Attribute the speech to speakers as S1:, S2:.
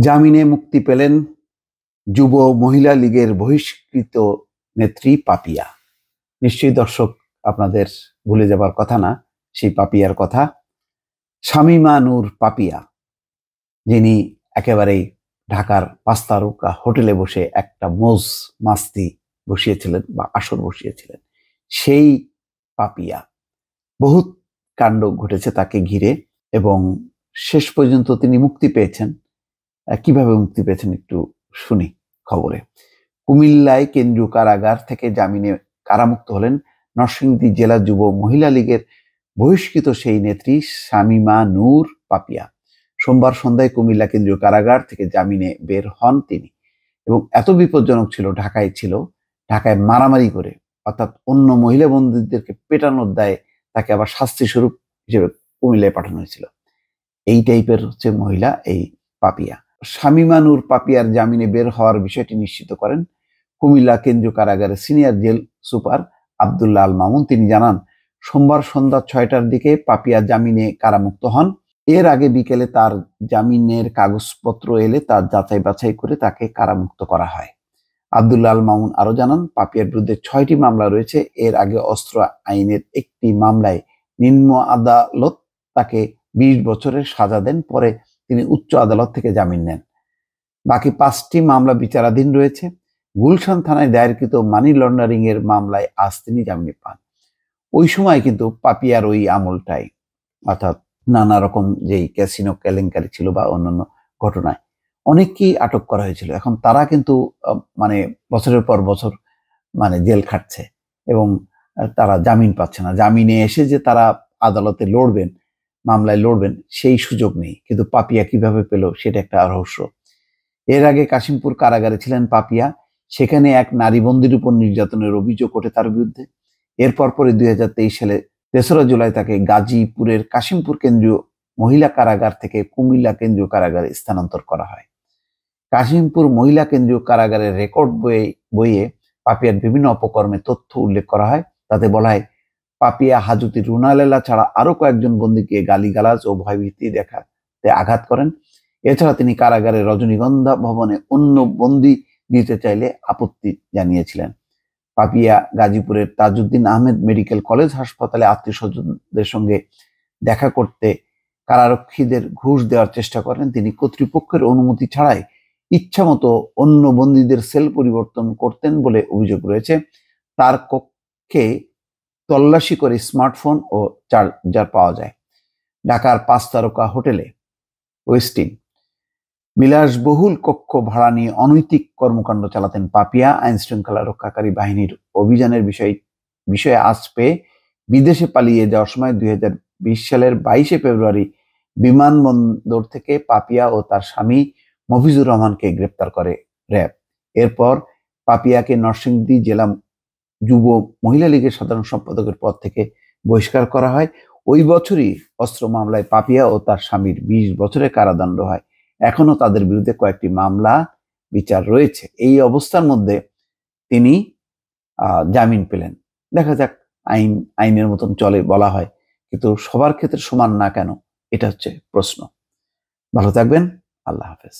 S1: জামিনে মুক্তি পেলেন যুব মহিলা লীগের বহিষ্কৃত নেত্রী পাপিয়া। নিশ্চয়ই দর্শক আপনাদের ভুলে যাবার কথা না সেই পাপিয়ার কথা। শামীমা নূর পাপিয়া, যিনি একেবারেই ঢাকার 5 তারকা হোটেলে বসে একটা মৌজ মাস্তি বসিয়েছিলেন বা আসর বসিয়েছিলেন, সেই পাপিয়া। বহুত কাণ্ড ঘটেছে তাকে ঘিরে এবং শেষ পর্যন্ত তিনি মুক্তি পেয়েছেন। কিভাবে মুক্তি পেয়েছেন একটু শুনি খবরে। কুমিল্লায় কেন্দ্রীয় কারাগার থেকে জামিনে কারামুক্ত হলেন নরসিংদী জেলা যুব মহিলা লীগের বহিষ্কৃত সেই নেত্রী শামীমা নূর পাপিয়া। সোমবার সন্ধ্যায় কুমিল্লা কেন্দ্রীয় কারাগার থেকে জামিনে বের হন তিনি এবং এত বিপজ্জনক ছিল, ঢাকায় মারামারি করে, অর্থাৎ অন্য মহিলা বন্দীদেরকে পেটানোর দায়ে তাকে আবার শাস্তি স্বরূপ হিসেবে কুমিল্লায় পাঠানো হয়েছিল। এই টাইপের হচ্ছে মহিলা এই পাপিয়া। শামীমা নূর পাপিয়ার জামিনে বের হওয়ার বিষয়টি নিশ্চিত করেন কুমিল্লা কেন্দ্রীয় কারাগারের senior jail super Abdullah Al Mamun. তিনি জানান, সোমবার সন্ধ্যা 6টার দিকে পাপিয়া জামিনে কারামুক্ত হন। এর আগে বিকেলে তার জামিনের কাগজপত্র এলে তার যাচাই বাছাই করে তাকে কারামুক্ত করা হয়। আব্দুল্লাহ আল মামুন আরো জানান, পাপিয়ার বিরুদ্ধে 6টি মামলা রয়েছে। এর আগে অস্ত্র আইনের একটি মামলায় নিম্ন আদালত তাকে 20 বছরের সাজা দেন। পরে তিনি উচ্চ আদালত থেকে জামিন নেন। বাকি 5টি মামলা বিচারাধীন রয়েছে। গুলশান থানায় দায়েরকৃত মানি লন্ডারিং এর মামলায় আজ তিনি জামিন পান। ওই সময় কিন্তু পাপিয়ার ওই আমলটাই, অর্থাৎ নানা রকম যেই ক্যাসিনো কেলেঙ্কারি ছিল বা অন্যান্য ঘটনায় অনেককেই আটক করা হয়েছিল। এখন তারা কিন্তু মানে বছরের পর বছর জেল খাটছে এবং তারা জামিন পাচ্ছে না। জামিনে এসে যে তারা আদালতে লড়বেন, মামলায় লড়বেন, সেই সুযোগ নেই। কিন্তু পাপিয়া কিভাবে পেল সেটা একটা রহস্য। এর আগে কাশিমপুর কারাগারে ছিলেন পাপিয়া। সেখানে এক নারী বন্দীর উপর নির্যাতনের অভিযোগ ওঠে তার বিরুদ্ধে। এরপর 2023 সালে 3রা জুলাই তাকে গাজীপুরের কাশিমপুর কেন্দ্রীয় মহিলা কারাগার থেকে কুমিল্লা কেন্দ্রীয় কারাগারে স্থানান্তর করা হয়। কাশিমপুর মহিলা কেন্দ্রীয় কারাগারের রেকর্ড বইয়ে পাপিয়ার বিভিন্ন অপকর্মের তথ্য উল্লেখ করা হয়। তাতে বলা হয়, পাপিয়া হাজতি রুনালেলা ছাড়া আরো কয়েকজন বন্দীকে গালিগালাজ ও ভয়ভীতি দেখাতে আঘাত করেন। এছাড়া তিনি কারাগারের রজনীগন্ধা ভবনে অন্য বন্দী দিতে চাইলে আপত্তি জানিয়েছিলেন। পাপিয়া গাজীপুরের তাজউদ্দিন আহমেদ মেডিকেল কলেজ হাসপাতালে আত্মীয়-স্বজনদের সঙ্গে দেখা করতে কারারক্ষীদের ঘুষ দেওয়ার চেষ্টা করেন। তিনি কর্তৃপক্ষের অনুমতি ছাড়াই ইচ্ছামতো অন্য বন্দীদের সেল পরিবর্তন করতেন বলে অভিযোগ রয়েছে। তার কক্ষে তল্লাশি করে স্মার্টফোন ও চার্জার পাওয়া যায়। ঢাকার 5 তারকা হোটেলে ওয়েস্টিন বিলাসবহুল কক্ষ ভাড়া নিয়ে অনৈতিক কর্মকাণ্ড চালাতেন পাপিয়া। আইন শৃঙ্খলা রক্ষাকারী বাহিনীর অভিযানের বিষয়ে আজ পেয়ে বিদেশে পালিয়ে যাওয়ার সময় 2020 সালের 22শে ফেব্রুয়ারি বিমানবন্দর থেকে পাপিয়া ও তার স্বামী মফিজুর রহমানকে গ্রেপ্তার করে র্যাব। এরপর পাপিয়াকে নরসিংদী জেলা যুব মহিলা লীগের সাধারণ সম্পাদকের পদ থেকে বহিষ্কার করা হয়। ওই বছরই অস্ত্র মামলায় পাপিয়া ও তার স্বামীর 20 বছরের কারাদণ্ড হয়। এখনো তাদের বিরুদ্ধে কয়েকটি মামলা বিচার রয়েছে। এই অবস্থার মধ্যে তিনি জামিন পেলেন। দেখা যাক, আইনের মতন চলে বলা হয়, কিন্তু সবার ক্ষেত্রে সমান না কেন, এটা হচ্ছে প্রশ্ন। ভালো থাকবেন। আল্লাহ হাফেজ।